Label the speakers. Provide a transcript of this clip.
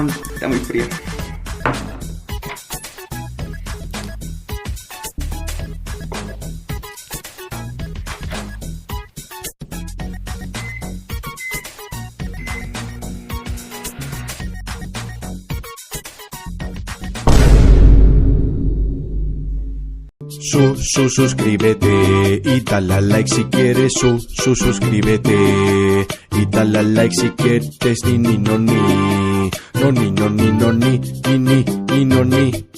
Speaker 1: Está muy frío.
Speaker 2: Suscríbete y dale a like si quieres. Suscríbete y dale a like si quieres. Ni no ni no ni no ni no ni ni ni no ni.